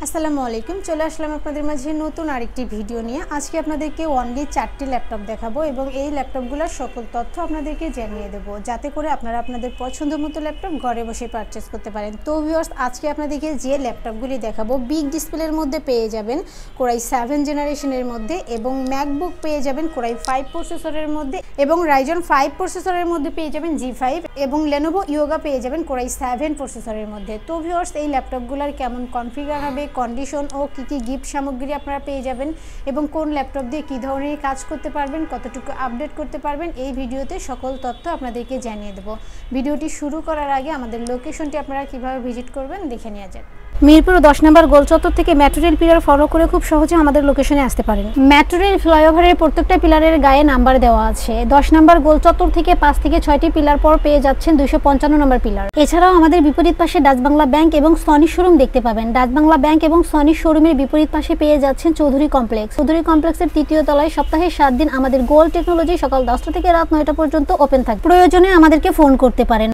আসসালামু আলাইকুম। চলে আসলাম আপনাদের মাঝে নতুন আরেকটি ভিডিও নিয়ে। আজকে আপনাদেরকে অনলি 4টি ল্যাপটপ দেখাবো এবং এই ল্যাপটপগুলোর সকল তথ্য আপনাদেরকে জানিয়ে দেবো, যাতে করে আপনারা আপনাদের পছন্দ মতো ল্যাপটপ ঘরে বসে পারচেস করতে পারেন। তো ভিউয়ার্স, আজকে আপনাদেরকে যে ল্যাপটপগুলি দেখাবো বিগ ডিসপ্লের মধ্যে পেয়ে যাবেন কোরাই 7 জেনারেশনের মধ্যে, এবং ম্যাকবুক পেয়ে যাবেন কোরাই 5 প্রসেসরের মধ্যে, এবং রাইজন 5 প্রসেসরের মধ্যে পেয়ে যাবেন G5, এবং লেনোভো ইয়োগা পেয়ে যাবেন কোরাই 7 প্রসেসরের মধ্যে। তো ভিউয়ার্স, এই ল্যাপটপগুলোর কেমন কনফিগার হবে, কন্ডিশন ও কী কী গিফট সামগ্রী আপনারা পেয়ে যাবেন, এবং কোন ল্যাপটপ দিয়ে কী ধরনের কাজ করতে পারবেন, কতটুকু আপডেট করতে পারবেন, এই ভিডিওতে সকল তথ্য আপনাদেরকে জানিয়ে দেব। ভিডিওটি শুরু করার আগে আমাদের লোকেশনটি আপনারা কিভাবে ভিজিট করবেন দেখে নেওয়া যাক। মিরপুর 10 নম্বর গোল চত্বর থেকে মেট্রো রেল পিলার ফলো করে খুব সহজে আমাদের লোকেশনে আসতে পারেন। মেট্রো রেল ফ্লাইওভারের প্রত্যেকটা পিলারের গায়ে নাম্বার দেওয়া আছে। 10 নম্বর গোল চত্বর থেকে 5 থেকে 6টি পিলার পর পেয়ে যাচ্ছেন 255 নম্বর পিলার। এছাড়াও আমাদের বিপরীত পাশে ডাচ বাংলা ব্যাংক এবং সনি শোরুম দেখতে পাবেন। ডাচ বাংলা ব্যাংক এবং সনি শোরুমের বিপরীত পাশে পেয়ে যাচ্ছেন চৌধুরী কমপ্লেক্স। চৌধুরী কমপ্লেক্সের 3য় তলায় সপ্তাহে 7 দিন আমাদের গোল্ড টেকনোলজি সকাল 10টা থেকে রাত 9টা পর্যন্ত ওপেন থাকে। প্রয়োজনে আমাদেরকে ফোন করতে পারেন।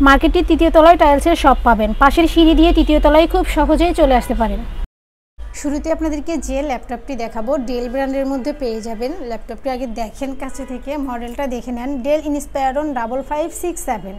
মার্কেটটির 3য় তলায় টাইলসের শপ পাবেন। পাশের সিঁড়ি দিয়ে 3য় তলায় খুব সহজেই চলে আসতে পারেন। শুরুতে আপনাদেরকে যে ল্যাপটপটি দেখাবো ডেল ব্র্যান্ডের মধ্যে পেয়ে যাবেন। ল্যাপটপটি আগে দেখেন কাছে থেকে, মডেলটা দেখে নেন। Del Inspiron 5567।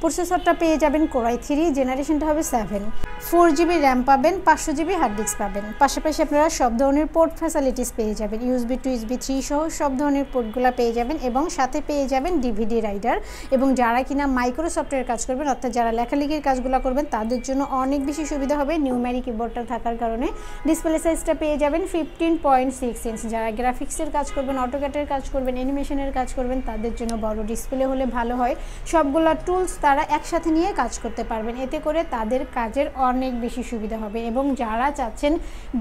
প্রসেসরটা পেয়ে যাবেন কোরাই 3, জেনারেশনটা হবে 7। 4GB র্যাম পাবেন, 500GB হার্ড ডিস্ক পাবেন। পাশাপাশি আপনারা সব ধরনের পোর্ট ফ্যাসিলিটিস পেয়ে যাবেন। USB to USB 3 সহ সব ধরনের পোর্টগুলো পেয়ে যাবেন, এবং সাথে পেয়ে যাবেন DVD রাইডার। এবং যারা কিনা মাইক্রোসফটের কাজ করবেন, অর্থাৎ যারা লেখালেখির কাজগুলো করবেন, তাদের জন্য অনেক বেশি সুবিধা হবে নিউমেরিক কিবোর্ডটা থাকার কারণে। ডিসপ্লে সাইজটা পেয়ে যাবেন 15.6 ইঞ্চ। যারা গ্রাফিক্সের কাজ করবেন, অটোক্যাটের কাজ করবেন, অ্যানিমেশনের কাজ করবেন, তাদের জন্য বড় ডিসপ্লে হলে ভালো হয়। সবগুলো টুলস তারা একসাথে নিয়ে কাজ করতে পারবেন, এতে করে তাদের কাজের অনেক বেশি সুবিধা হবে। এবং যারা চাচ্ছেন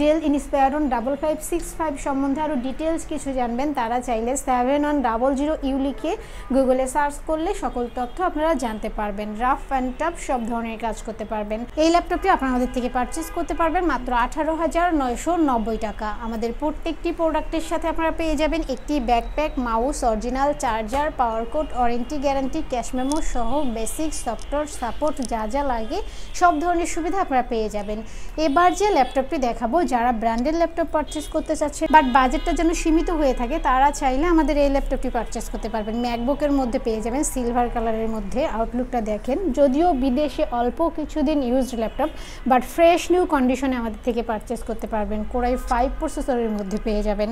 ডেল ইন্সপায়রন 5565 সম্বন্ধে আরও ডিটেলস কিছু জানবেন, তারা চাইলে 7100U লিখে গুগলে সার্চ করলে সকল তথ্য আপনারা জানতে পারবেন। রাফ অ্যান্ড টাফ সব ধরনের কাজ করতে পারবেন। এই ল্যাপটপটি আপনারা আমাদের থেকে পারচেস করতে পারবেন মাত্র 18,990 টাকা। আমাদের প্রত্যেকটি প্রোডাক্টের সাথে আপনারা পেয়ে যাবেন একটি backpack, mouse, original charger, power cord, warranty guarantee, cash memo সহ বেসিক সফটওয়্যার সাপোর্ট যা যা লাগে সব ধরনের সুবিধা আপনারা পেয়ে যাবেন। এবার যে ল্যাপটপটি দেখাবো, যারা ব্র্যান্ডের ল্যাপটপ পারচেস করতে চাচ্ছে বাট বাজেটটা যেন সীমিত হয়ে থাকে, তারা চাইলে আমাদের এই ল্যাপটপটি পারচেস করতে পারবেন। ম্যাকবুকের মধ্যে পেয়ে যাবেন সিলভার কালারের মধ্যে। আউটলুকটা দেখেন, যদিও বিদেশে অল্প কিছুদিন used laptop, but fresh new কন্ডিশনে আমাদের থেকে পারচেস করতে পারবেন। কোরাই 5 প্রসেসরের মধ্যে পেয়ে যাবেন।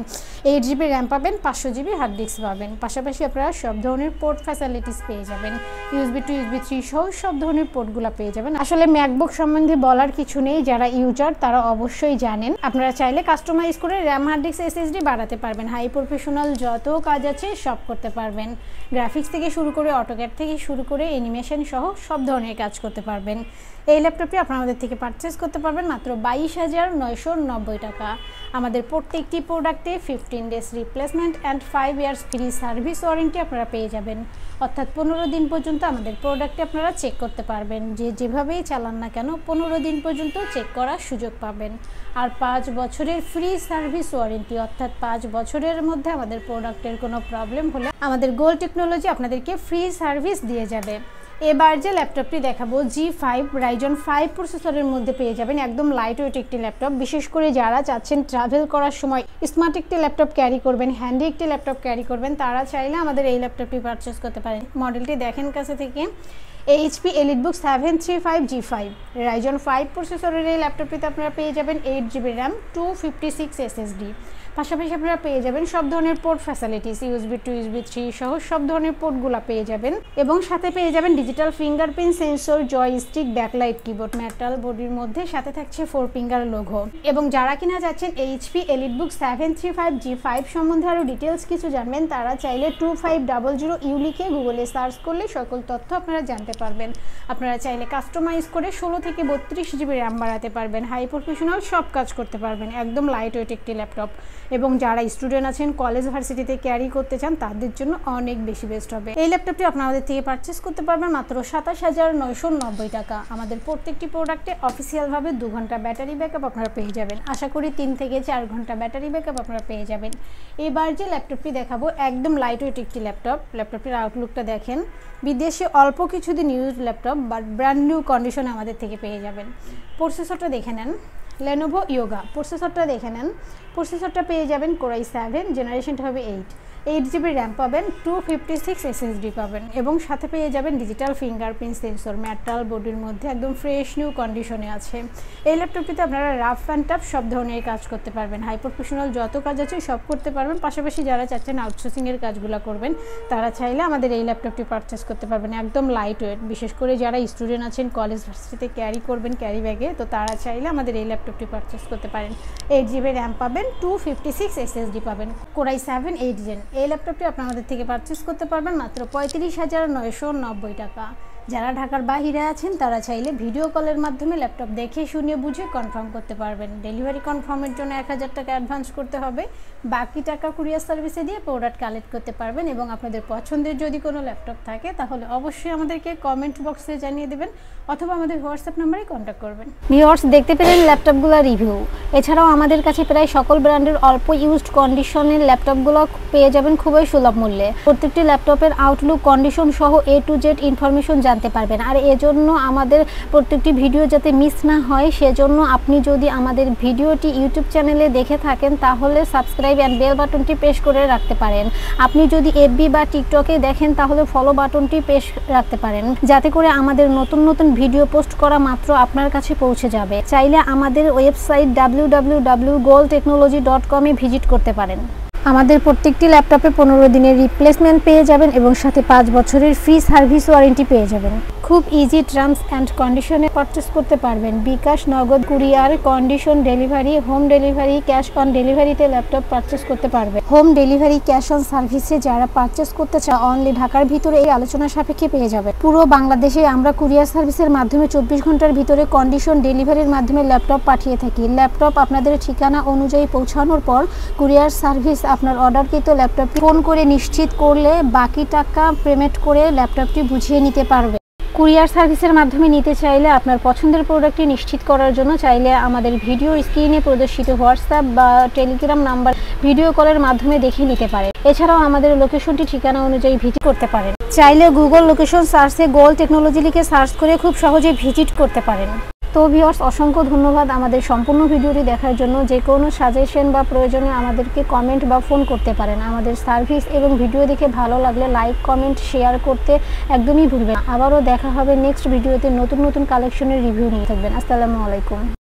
8GB র্যাম পাবেন, 500GB হার্ড ডিস্ক পাবেন। পাশাপাশি আপনারা সব ধরনের পোর্ট ফ্যাসিলিটিস পেয়ে যাবেন। USB to USB 3 সহ সব ধরনের পোর্টগুলো পেয়ে যাবেন। আসলে ম্যাকবুক সম্বন্ধে বলার কিছু নেই, যারা ইউজার তারা অবশ্যই জানেন। আপনারা চাইলে কাস্টমাইজ করে র্যাম, হার্ড ডিস্ক, SSD বাড়াতে পারবেন। হাই প্রফেশনাল যত কাজ আছে সব করতে পারবেন। গ্রাফিক্স থেকে শুরু করে, অটোক্যাড থেকে শুরু করে অ্যানিমেশন সহ সব ধরনের কাজ করতে পারবেন। এই ল্যাপটপটি আপনারা আমাদের থেকে পারচেস করতে পারবেন মাত্র 22,990 টাকা। আমাদের প্রত্যেকটি প্রোডাক্টে 15 days replacement and 5 years free service warranty আপনারা পেয়ে যাবেন। অর্থাৎ 15 দিন পর্যন্ত আমাদের প্রোডাক্টে আপনারা চেক করতে পারবেন। যেভাবেই চালান না কেন 15 দিন পর্যন্ত চেক করার সুযোগ পাবেন। আর 5 বছরের ফ্রি সার্ভিস ওয়ারেন্টি, অর্থাৎ 5 বছরের মধ্যে আমাদের প্রোডাক্টের কোনো প্রবলেম হলে আমাদের গোল্ড টেকনোলজি আপনাদেরকে ফ্রি সার্ভিস দিয়ে যাবে। এবার যে ল্যাপটপটি দেখাবো G5 রাইজন 5 প্রসেসরের মধ্যে পেয়ে যাবেন। একদম লাইট ওয়েট একটি ল্যাপটপ, বিশেষ করে যারা চাচ্ছেন ট্রাভেল করার সময় স্মার্ট একটি ল্যাপটপ ক্যারি করবেন, হ্যান্ডি একটি ল্যাপটপ ক্যারি করবেন, তারা চাইলে আমাদের এই ল্যাপটপটি পারচেস করতে পারেন। মডেলটি দেখেন কাছে থেকে। HP EliteBook 735 G5 রাইজন 5 প্রসেসরের এই ল্যাপটপটিতে আপনারা পেয়ে যাবেন 8GB র্যাম, 256 SSD। পাশাপাশি আপনারা পেয়ে যাবেন সব ধরনের port facilities, USB to USB 3 সহ সব ধরনের পোর্টগুলো পেয়ে যাবেন, এবং সাথে পেয়ে যাবেন digital fingerprint sensor, joystick, backlight keyboard, metal বডির মধ্যে, সাথে থাকছে 4 ফিঙ্গার লোগো। এবং যারা কিনা যাচ্ছেন HP EliteBook 735 G5 সম্বন্ধে আরও ডিটেলস কিছু জানবেন, তারা চাইলে 2500U লিখে গুগলে সার্চ করলে সকল তথ্য আপনারা জানতে পারবেন। আপনারা চাইলে কাস্টমাইজ করে 16 থেকে 32GB র্যাম বাড়াতে পারবেন। হাই প্রফেশনাল সব কাজ করতে পারবেন। একদম লাইট ওয়েট একটি ল্যাপটপ, এবং যারা স্টুডেন্ট আছেন, কলেজ ভার্সিটিতে ক্যারি করতে চান, তাদের জন্য অনেক বেশি বেস্ট হবে। এই ল্যাপটপটি আপনারা আমাদের থেকে পারচেস করতে পারবেন মাত্র 27,990 টাকা। আমাদের প্রত্যেকটি প্রোডাক্টে অফিসিয়ালভাবে 2 ঘন্টা ব্যাটারি ব্যাকআপ আপনারা পেয়ে যাবেন। আশা করি 3 থেকে 4 ঘন্টা ব্যাটারি ব্যাকআপ আপনারা পেয়ে যাবেন। এবার যে ল্যাপটপটি দেখাবো একদম লাইট ওয়েট একটি ল্যাপটপ। ল্যাপটপটির আউটলুকটা দেখেন। বিদেশে অল্প কিছুদিন use laptop, but brand new কন্ডিশনে আমাদের থেকে পেয়ে যাবেন। প্রসেসরটা দেখে নেন। Lenovo Yoga প্রসেসরটা দেখে নেন। প্রসেসরটা পেয়ে যাবেন Core i7, জেনারেশনটা হবে 8GB র্যাম পাবেন, 256 SSD পাবেন এবং সাথে পেয়ে যাবেন ডিজিটাল ফিঙ্গারপ্রিন্ট সেন্সর। মেটাল বডির মধ্যে একদম ফ্রেশ নিউ কন্ডিশনে আছে। এই ল্যাপটপটিতে আপনারা রাফ অ্যান্ড টাফ সব ধরনের কাজ করতে পারবেন, হাই প্রফেশনাল যত কাজ আছে সব করতে পারবেন। পাশাপাশি যারা চাচ্ছেন আউটসোর্সিংয়ের কাজগুলো করবেন তারা চাইলে আমাদের এই ল্যাপটপটি পারচেস করতে পারবেন। একদম লাইট ওয়েট, বিশেষ করে যারা স্টুডেন্ট আছেন কলেজ ভার্সিটিতে ক্যারি করবেন ক্যারি ব্যাগে, তো তারা চাইলে আমাদের এই ল্যাপটপটি পারচেস করতে পারেন। 8GB র্যাম পাবেন, 256 SSD পাবেন, Core i7 8 Gen। এই ল্যাপটপটি আপনারা আমাদের থেকে পারচেস করতে পারবেন মাত্র 35,990 টাকা। যারা ঢাকার বাইরে আছেন তারা চাইলে ভিডিও কলের মাধ্যমে ল্যাপটপ দেখে শুনে বুঝে কনফার্ম করতে পারবেন। ডেলিভারি কনফার্মের জন্য 1000 টাকা অ্যাডভান্স করতে হবে, বাকি টাকা কুরিয়ার সার্ভিসে দিয়ে প্রোডাক্ট কালেক্ট করতে পারবেন। এবং আপনাদের পছন্দের যদি কোনো ল্যাপটপ থাকে তাহলে অবশ্যই আমাদেরকে কমেন্ট বক্সে জানিয়ে দেবেন অথবা আমাদের হোয়াটসঅ্যাপ নাম্বারে কন্ট্যাক্ট করবেন। ভিউয়ার্স, দেখতে পেলেন ল্যাপটপগুলো রিভিউ। এছাড়াও আমাদের কাছে প্রায় সকল ব্র্যান্ডের অল্প ইউজড কন্ডিশনের ল্যাপটপগুলো পেয়ে যাবেন খুবই সুলভ মূল্যে। প্রত্যেকটি ল্যাপটপের আউটলুক, কন্ডিশন সহ A to Z ইনফরমেশন জানতে পারবেন। আর এজন্য আমাদের প্রত্যেকটি ভিডিও যাতে মিস না হয় সেজন্য আপনি যদি আমাদের ভিডিওটি ইউটিউব চ্যানেলে দেখে থাকেন তাহলে সাবস্ক্রাইব অ্যান্ড বেল বাটনটি প্রেস করে রাখতে পারেন। আপনি যদি FB বা টিকটকে দেখেন তাহলে ফলো বাটনটি প্রেস রাখতে পারেন, যাতে করে আমাদের নতুন নতুন ভিডিও পোস্ট করা মাত্র আপনার কাছে পৌঁছে যাবে। চাইলে আমাদের ওয়েবসাইট www.goldtechnology.com এ ভিজিট করতে পারেন। আমাদের প্রত্যেকটি ল্যাপটপে 15 দিনের রিপ্লেসমেন্ট পেয়ে যাবেন এবং সাথে 5 বছরের ফ্রি সার্ভিস ওয়ারেন্টি পেয়ে যাবেন। খুব ইজি টার্মস অ্যান্ড কন্ডিশনে পারচেস করতে পারবেন। বিকাশ, নগদ, courier, condition delivery, home delivery, cash on ডেলিভারিতে ল্যাপটপ পারচেস করতে পারবেন। হোম ডেলিভারি, ক্যাশ অন সার্ভিসে যারা পারচেস করতে চায় অনলি ঢাকার ভিতরে এই আলোচনা সাপেক্ষে পেয়ে যাবে। পুরো বাংলাদেশে আমরা কুরিয়ার সার্ভিসের মাধ্যমে 24 ঘন্টার ভিতরে কন্ডিশন ডেলিভারির মাধ্যমে ল্যাপটপ পাঠিয়ে থাকি। ল্যাপটপ আপনাদের ঠিকানা অনুযায়ী পৌঁছানোর পর কুরিয়ার সার্ভিস আপনার অর্ডারকৃত ল্যাপটপটি ফোন করে নিশ্চিত করলে বাকি টাকা পেমেন্ট করে ল্যাপটপটি বুঝিয়ে নিতে পারবে। কুরিয়ার সার্ভিসের মাধ্যমে নিতে চাইলে আপনার পছন্দের প্রোডাক্টটি নিশ্চিত করার জন্য চাইলে আমাদের ভিডিও স্ক্রিনে প্রদর্শিত হোয়াটসঅ্যাপ বা টেলিগ্রাম নাম্বার ভিডিও কলের মাধ্যমে দেখে নিতে পারে। এছাড়াও আমাদের লোকেশনটি ঠিকানা অনুযায়ী ভিজিট করতে পারেন। চাইলে গুগল লোকেশন সার্চে গোল্ড টেকনোলজি লিখে সার্চ করে খুব সহজে ভিজিট করতে পারেন। তো ভিউয়ার্স, অসংখ্য ধন্যবাদ আমাদের সম্পূর্ণ ভিডিওটি দেখার জন্য। যে কোনো সাজেশন বা প্রয়োজনে আমাদেরকে কমেন্ট বা ফোন করতে পারেন। আমাদের সার্ভিস এবং ভিডিও দেখে ভালো লাগলে লাইক, কমেন্ট, শেয়ার করতে একদমই ভুলবেন না। আবারও দেখা হবে নেক্সট ভিডিওতে নতুন নতুন কালেকশনের রিভিউ নিয়ে। থাকবেন। আসসালামু আলাইকুম।